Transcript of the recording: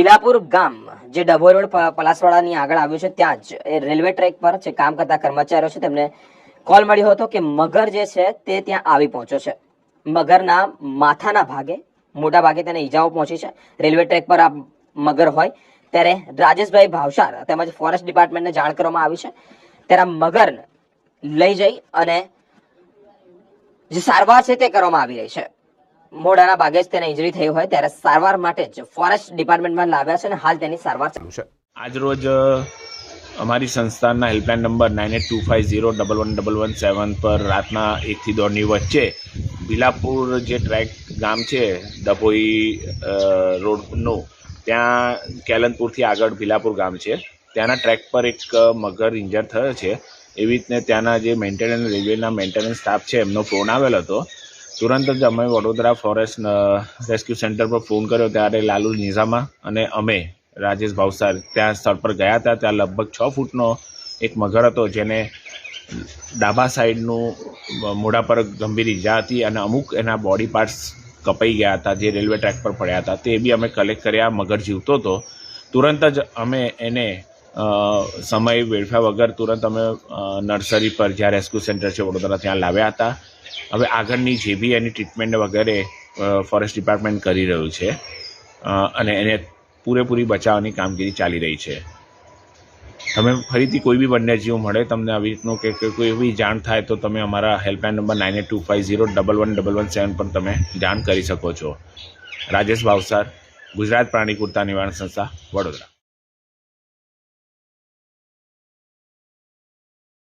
ભીલાપુર ગામ જે ડભોઈ રોડ પલાસવાડાની આગળ આવ્યું છે, ત્યાં જ એ રેલવે ટ્રેક પર જે કામ કરતા કર્મચારીઓ છે તેમને કોલ મળ્યો હતો કે મગર જે છે તે ત્યાં આવી પહોંચ્યો છે. મગરના માથાના ભાગે મોટા ભાગે તેને ઈજાઓ પહોંચી છે. રેલવે ટ્રેક પર આ મગર હોય ત્યારે રાજેશભાઈ ભાવસાર તેમજ ફોરેસ્ટ ડિપાર્ટમેન્ટને જાણ કરવામાં આવી છે. ત્યારે મગરને લઈ જઈ અને જે સારવાર છે તે કરવામાં આવી રહી છે. મોઢાના ભાગે જ તેને ઇન્જરી થઈ હોય ત્યારે સારવાર માટે જ ફોરેસ્ટ ડિપાર્ટમેન્ટમાં લાવ્યા છે અને હાલ તેની સારવાર ચાલુ છે. આજ રોજ અમારી સંસ્થાના હેલ્પલાઇન નંબર 9825011117 પર રાતના 1 થી 2 ની વચ્ચે ભીલાપુર જે ટ્રેક ગામ છે ડભોઈ રોડનું, ત્યાં કેલનપુરથી આગળ ભીલાપુર ગામ છે, ત્યાંના ટ્રેક પર એક મગર ઇન્જર થયો છે. એવી રીતને ત્યાંના જે મેન્ટેનન્સ રેલવેના મેન્ટેનન્સ સ્ટાફ છે એમનો ફોન આવેલો હતો. તુરંત જ અમે વડોદરા ફોરેસ્ટ રેસ્ક્યુ સેન્ટર પર ફોન કર્યો ત્યારે લાલુ નિઝામા અને અમે રાજેશ ભાવસાર ત્યાં સ્થળ પર ગયા હતા. ત્યાં લગભગ 6 ફૂટનો એક મગર હતો જેને ડાબા સાઈડનું મોઢા પર ગંભીર ઈજા હતી અને અમુક એના બોડી પાર્ટ્સ કપાઈ ગયા હતા જે રેલવે ટ્રેક પર પડ્યા હતા. તે બી અમે કલેક્ટ કર્યા. મગર જીવતો હતો. તુરંત જ અમે એને સમય વેડફ્યા વગર તુરંત અમે નર્સરી પર જ્યાં રેસ્ક્યુ સેન્ટર છે વડોદરા ત્યાં લાવ્યા હતા. હવે આગળની જે બી એની ટ્રીટમેન્ટ વગેરે ફોરેસ્ટ ડિપાર્ટમેન્ટ કરી રહ્યું છે અને એને પૂરેપૂરી બચાવવાની કામગીરી ચાલી રહી છે. તમે ફરીથી કોઈ બી વન્યજીવ મળે, તમને આવી રીતનું કે કોઈ બી જાણ થાય તો તમે અમારા હેલ્પલાઇન નંબર 9825011117 પર તમે જાણ કરી શકો છો. રાજેશ ભાવસાર, ગુજરાત પ્રાણી કુર્તા નિવારણ સંસ્થા, વડોદરા.